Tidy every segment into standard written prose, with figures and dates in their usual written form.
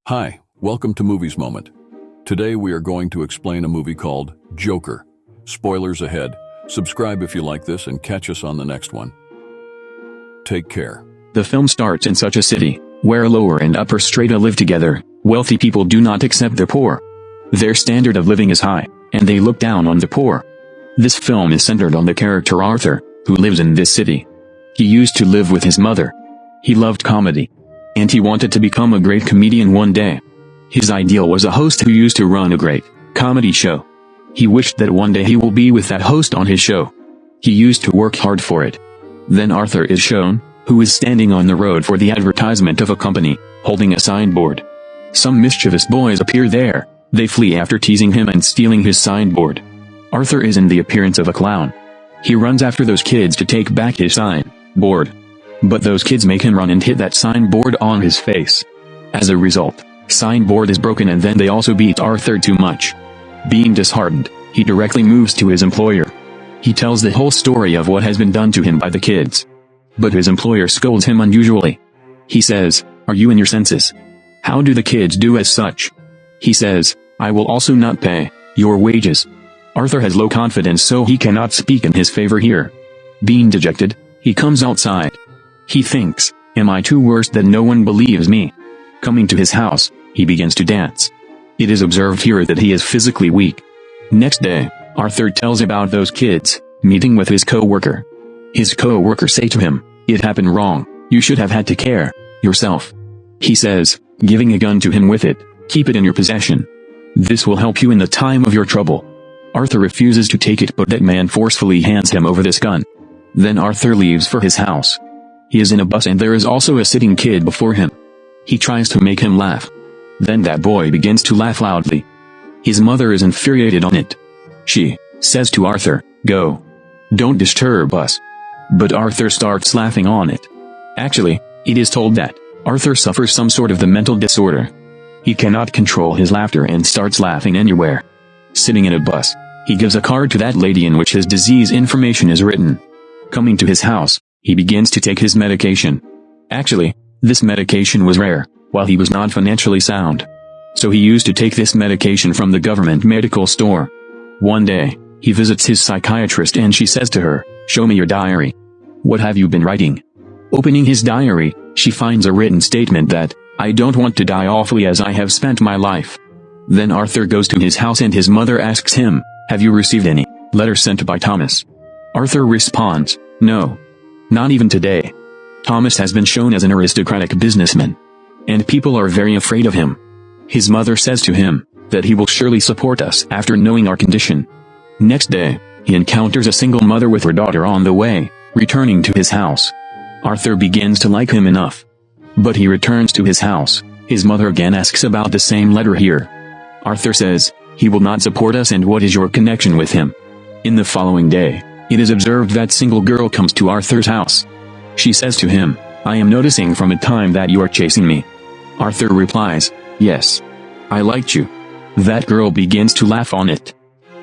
Hi, welcome to Movies Moment. Today we are going to explain a movie called Joker. Spoilers ahead. Subscribe if you like this and catch us on the next one. Take care. The film starts in such a city, where lower and upper strata live together. Wealthy people do not accept the poor. Their standard of living is high, and they look down on the poor. This film is centered on the character Arthur, who lives in this city. He used to live with his mother. He loved comedy, and he wanted to become a great comedian one day. His ideal was a host who used to run a great comedy show. He wished that one day he will be with that host on his show. He used to work hard for it. Then Arthur is shown, who is standing on the road for the advertisement of a company, holding a signboard. Some mischievous boys appear there. They flee after teasing him and stealing his signboard. Arthur is in the appearance of a clown. He runs after those kids to take back his signboard. But those kids make him run and hit that signboard on his face. As a result, signboard is broken and then they also beat Arthur too much. Being disheartened, he directly moves to his employer. He tells the whole story of what has been done to him by the kids. But his employer scolds him unusually. He says, "Are you in your senses? How do the kids do as such?" He says, "I will also not pay your wages." Arthur has low confidence, so he cannot speak in his favor here. Being dejected, he comes outside. He thinks, "Am I too worse that no one believes me?" Coming to his house, he begins to dance. It is observed here that he is physically weak. Next day, Arthur tells about those kids, meeting with his co-worker. His co-worker say to him, "It happened wrong, you should have had to care yourself." He says, giving a gun to him with it, "Keep it in your possession. This will help you in the time of your trouble." Arthur refuses to take it, but that man forcefully hands him over this gun. Then Arthur leaves for his house. He is in a bus and there is also a sitting kid before him. He tries to make him laugh. Then that boy begins to laugh loudly. His mother is infuriated on it. She says to Arthur, "Go. Don't disturb us." But Arthur starts laughing on it. Actually, it is told that Arthur suffers some sort of the mental disorder. He cannot control his laughter and starts laughing anywhere. Sitting in a bus, he gives a card to that lady in which his disease information is written. Coming to his house, he begins to take his medication. Actually, this medication was rare, while he was not financially sound. So he used to take this medication from the government medical store. One day, he visits his psychiatrist and she says to her, "Show me your diary. What have you been writing?" Opening his diary, she finds a written statement that, "I don't want to die awfully as I have spent my life." Then Arthur goes to his house and his mother asks him, "Have you received any letter sent by Thomas?" Arthur responds, "No. Not even today." Thomas has been shown as an aristocratic businessman, and people are very afraid of him. His mother says to him, that he will surely support us after knowing our condition. Next day, he encounters a single mother with her daughter on the way, returning to his house. Arthur begins to like him enough. But he returns to his house, his mother again asks about the same letter here. Arthur says, he will not support us and what is your connection with him? In the following day, it is observed that single girl comes to Arthur's house. She says to him, "I am noticing from a time that you are chasing me." Arthur replies, "Yes. I liked you." That girl begins to laugh on it.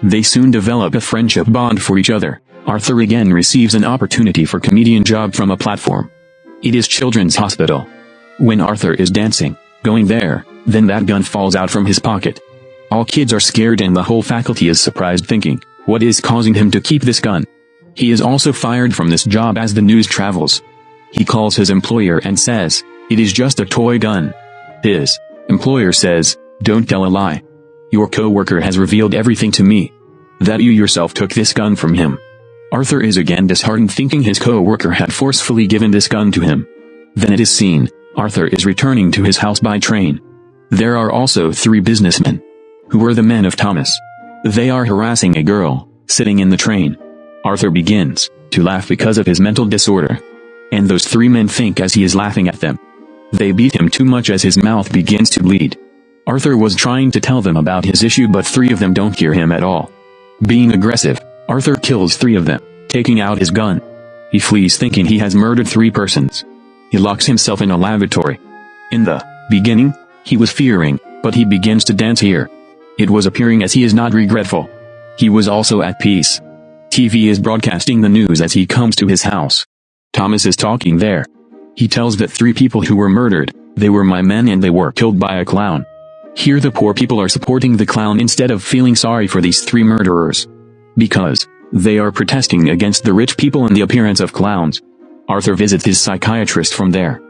They soon develop a friendship bond for each other. Arthur again receives an opportunity for comedian job from a platform. It is Children's Hospital. When Arthur is dancing, going there, then that gun falls out from his pocket. All kids are scared and the whole faculty is surprised, thinking, what is causing him to keep this gun? He is also fired from this job as the news travels. He calls his employer and says, "It is just a toy gun." His employer says, "Don't tell a lie. Your co-worker has revealed everything to me. That you yourself took this gun from him." Arthur is again disheartened, thinking his co-worker had forcefully given this gun to him. Then it is seen, Arthur is returning to his house by train. There are also 3 businessmen, who were the men of Thomas. They are harassing a girl, sitting in the train. Arthur begins to laugh because of his mental disorder. And those 3 men think as he is laughing at them. They beat him too much as his mouth begins to bleed. Arthur was trying to tell them about his issue, but 3 of them don't hear him at all. Being aggressive, Arthur kills 3 of them, taking out his gun. He flees thinking he has murdered 3 persons. He locks himself in a lavatory. In the beginning, he was fearing, but he begins to dance here. It was appearing as he is not regretful. He was also at peace. TV is broadcasting the news as he comes to his house. Thomas is talking there. He tells that 3 people who were murdered They were my men and they were killed by a clown. Here the poor people are supporting the clown instead of feeling sorry for these 3 murderers. Because they are protesting against the rich people and the appearance of clowns. Arthur visits his psychiatrist from there.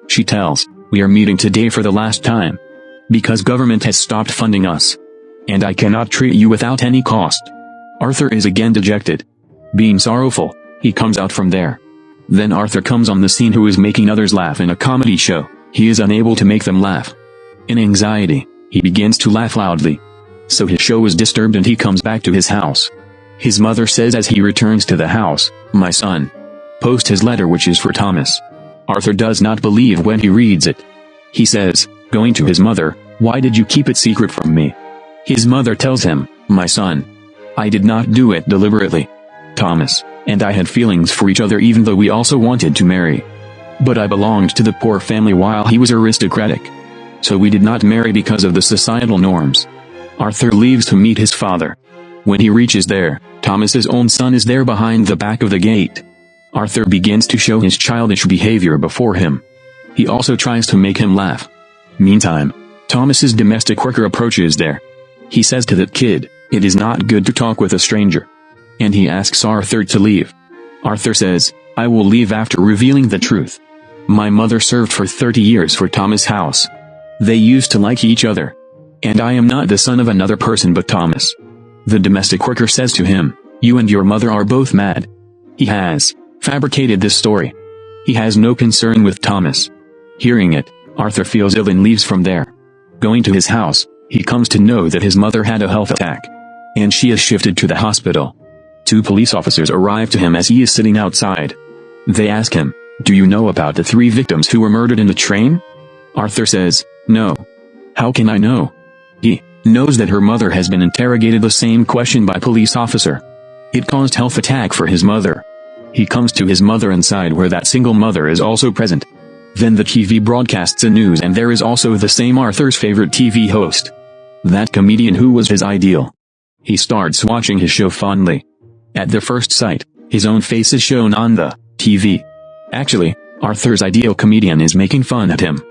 She tells, "We are meeting today for the last time. Because government has stopped funding us. And I cannot treat you without any cost." Arthur is again dejected. Being sorrowful, he comes out from there. Then Arthur comes on the scene who is making others laugh in a comedy show. He is unable to make them laugh. In anxiety, he begins to laugh loudly. So his show is disturbed and he comes back to his house. His mother says as he returns to the house, "My son, post his letter which is for Thomas." Arthur does not believe when he reads it. He says, going to his mother, "Why did you keep it secret from me?" His mother tells him, "My son, I did not do it deliberately. Thomas and I had feelings for each other even though we also wanted to marry. But I belonged to the poor family while he was aristocratic. So we did not marry because of the societal norms." Arthur leaves to meet his father. When he reaches there, Thomas's own son is there behind the back of the gate. Arthur begins to show his childish behavior before him. He also tries to make him laugh. Meantime, Thomas's domestic worker approaches there. He says to that kid, "It is not good to talk with a stranger." And he asks Arthur to leave. Arthur says, "I will leave after revealing the truth. My mother served for 30 years for Thomas' house. They used to like each other. And I am not the son of another person but Thomas." The domestic worker says to him, "You and your mother are both mad. He has fabricated this story. He has no concern with Thomas." Hearing it, Arthur feels ill and leaves from there. Going to his house, he comes to know that his mother had a health attack. And she is shifted to the hospital. 2 police officers arrive to him as he is sitting outside. They ask him, "Do you know about the 3 victims who were murdered in the train?" Arthur says, "No. How can I know?" He knows that her mother has been interrogated the same question by police officer. It caused health attack for his mother. He comes to his mother inside where that single mother is also present. Then the TV broadcasts a news and there is also the same Arthur's favorite TV host. That comedian who was his ideal. He starts watching his show fondly. At the first sight, his own face is shown on the TV. Actually, Arthur's ideal comedian is making fun at him.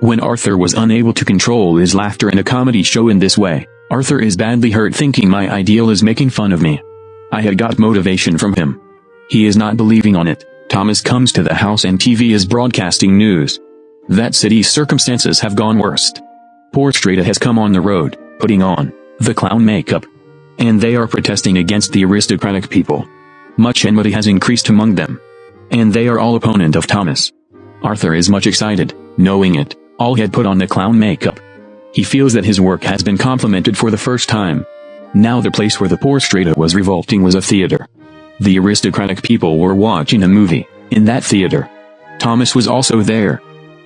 When Arthur was unable to control his laughter in a comedy show in this way, Arthur is badly hurt thinking my ideal is making fun of me. I had got motivation from him. He is not believing on it. Thomas comes to the house and TV is broadcasting news. That city's circumstances have gone worst. Poor Strata has come on the road, putting on the clown makeup. And they are protesting against the aristocratic people. Much enmity has increased among them. And they are all opponent of Thomas. Arthur is much excited, knowing it, all had put on the clown makeup. He feels that his work has been complimented for the first time. Now the place where the poor Strata was revolting was a theater. The aristocratic people were watching a movie, in that theater. Thomas was also there.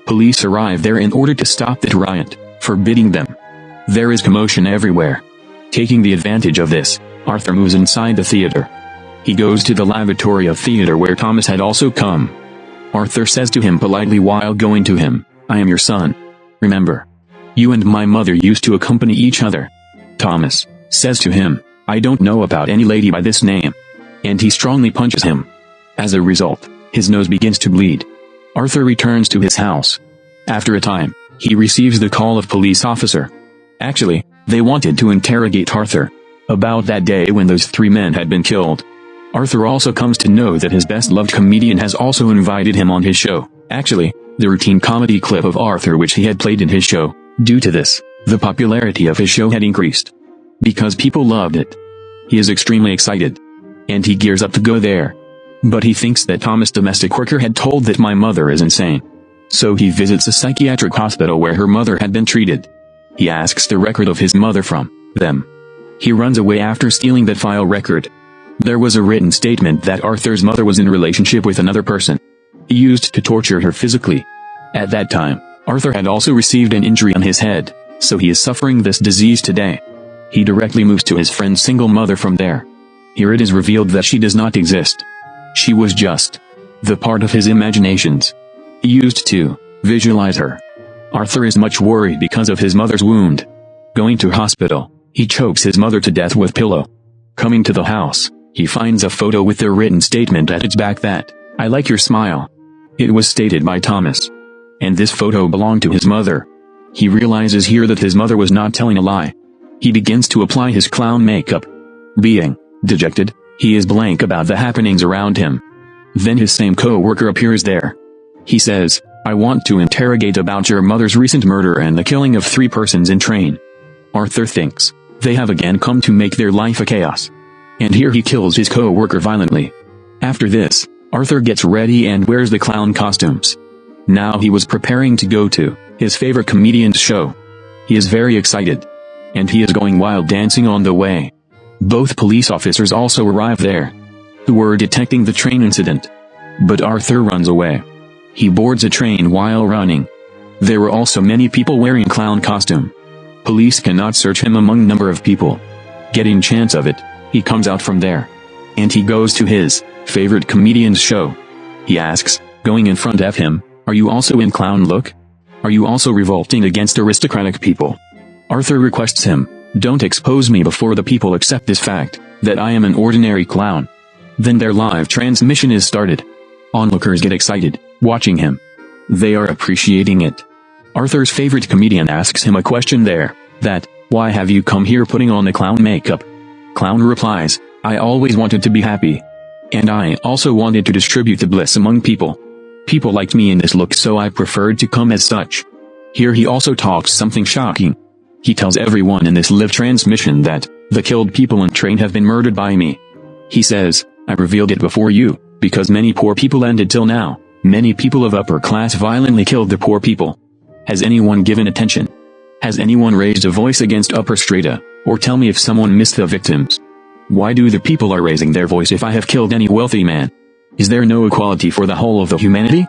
Police arrive there in order to stop that riot, forbidding them. There is commotion everywhere. Taking the advantage of this, Arthur moves inside the theater. He goes to the lavatory of theater where Thomas had also come. Arthur says to him politely while going to him, "I am your son. Remember, you and my mother used to accompany each other." Thomas says to him, "I don't know about any lady by this name." And he strongly punches him. As a result, his nose begins to bleed. Arthur returns to his house. After a time, he receives the call of police officer. Actually, they wanted to interrogate Arthur about that day when those 3 men had been killed. Arthur also comes to know that his best-loved comedian has also invited him on his show. Actually, the routine comedy clip of Arthur which he had played in his show. Due to this, the popularity of his show had increased. Because people loved it. He is extremely excited. And he gears up to go there. But he thinks that Thomas' domestic worker had told that my mother is insane. So he visits a psychiatric hospital where her mother had been treated. He asks the record of his mother from them. He runs away after stealing that file record. There was a written statement that Arthur's mother was in a relationship with another person. He used to torture her physically. At that time, Arthur had also received an injury on his head, so he is suffering this disease today. He directly moves to his friend's single mother from there. Here it is revealed that she does not exist. She was just the part of his imaginations. He used to visualize her. Arthur is much worried because of his mother's wound. Going to hospital, he chokes his mother to death with pillow. Coming to the house, he finds a photo with the written statement at its back that, "I like your smile." It was stated by Thomas. and this photo belonged to his mother. He realizes here that his mother was not telling a lie. He begins to apply his clown makeup. Being dejected, he is blank about the happenings around him. Then his same co-worker appears there. He says, "I want to interrogate about your mother's recent murder and the killing of 3 persons in train." Arthur thinks, they have again come to make their life a chaos. And here he kills his co-worker violently. After this, Arthur gets ready and wears the clown costumes. Now he was preparing to go to his favorite comedian's show. He is very excited. And he is going wild dancing on the way. Both police officers also arrive there, who were detecting the train incident. But Arthur runs away. He boards a train while running. There were also many people wearing clown costume. Police cannot search him among number of people. Getting chance of it, he comes out from there. And he goes to his favorite comedian's show. He asks, going in front of him, "Are you also in clown look? Are you also revolting against aristocratic people?" Arthur requests him, "Don't expose me before the people accept this fact, that I am an ordinary clown." Then their live transmission is started. Onlookers get excited, watching him. They are appreciating it. Arthur's favorite comedian asks him a question there, that, "Why have you come here putting on the clown makeup?" Clown replies, "I always wanted to be happy. And I also wanted to distribute the bliss among people. People liked me in this look, so I preferred to come as such." Here he also talks something shocking. He tells everyone in this live transmission that, the killed people in train have been murdered by me. He says, "I revealed it before you, because many poor people ended till now. Many people of upper class violently killed the poor people. Has anyone given attention? Has anyone raised a voice against upper strata, or tell me if someone missed the victims? Why do the people are raising their voice if I have killed any wealthy man? Is there no equality for the whole of the humanity?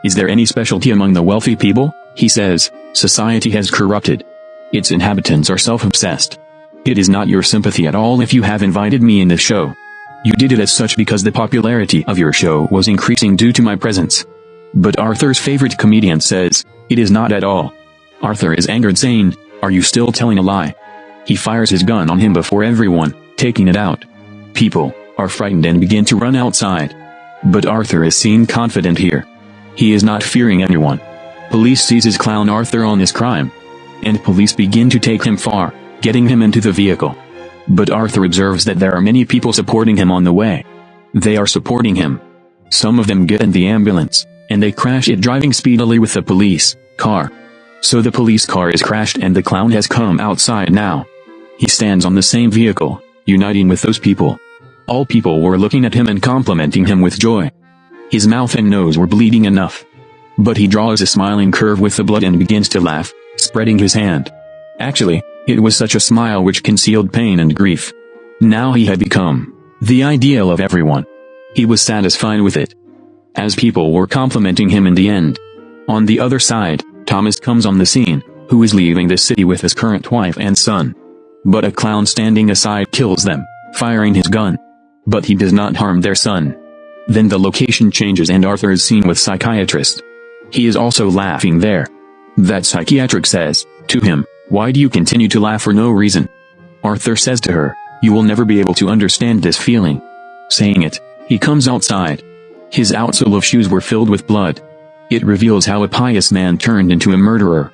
Is there any specialty among the wealthy people?" He says, "Society has corrupted. Its inhabitants are self-obsessed. It is not your sympathy at all if you have invited me in this show. You did it as such because the popularity of your show was increasing due to my presence." But Arthur's favorite comedian says, "It is not at all." Arthur is angered, saying, "Are you still telling a lie?" He fires his gun on him before everyone, taking it out. People are frightened and begin to run outside. But Arthur is seen confident here. He is not fearing anyone. Police seizes clown Arthur on this crime. And police begin to take him far, getting him into the vehicle. But Arthur observes that there are many people supporting him on the way. They are supporting him. Some of them get in the ambulance, and they crash it driving speedily with the police car. So the police car is crashed and the clown has come outside now. He stands on the same vehicle, uniting with those people. All people were looking at him and complimenting him with joy. His mouth and nose were bleeding enough. But he draws a smiling curve with the blood and begins to laugh, spreading his hand. Actually, it was such a smile which concealed pain and grief. Now he had become the ideal of everyone. He was satisfied with it. As people were complimenting him in the end. On the other side, Thomas comes on the scene, who is leaving the city with his current wife and son. But a clown standing aside kills them, firing his gun. But he does not harm their son. Then the location changes and Arthur is seen with psychiatrist. He is also laughing there. That psychiatric says to him, "Why do you continue to laugh for no reason?" Arthur says to her, "You will never be able to understand this feeling." Saying it, he comes outside. His outsole of shoes were filled with blood. It reveals how a pious man turned into a murderer.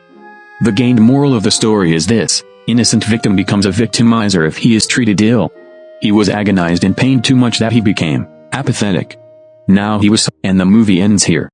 The gained moral of the story is this: innocent victim becomes a victimizer if he is treated ill. He was agonized in pain too much that he became apathetic. Now he was, and the movie ends here.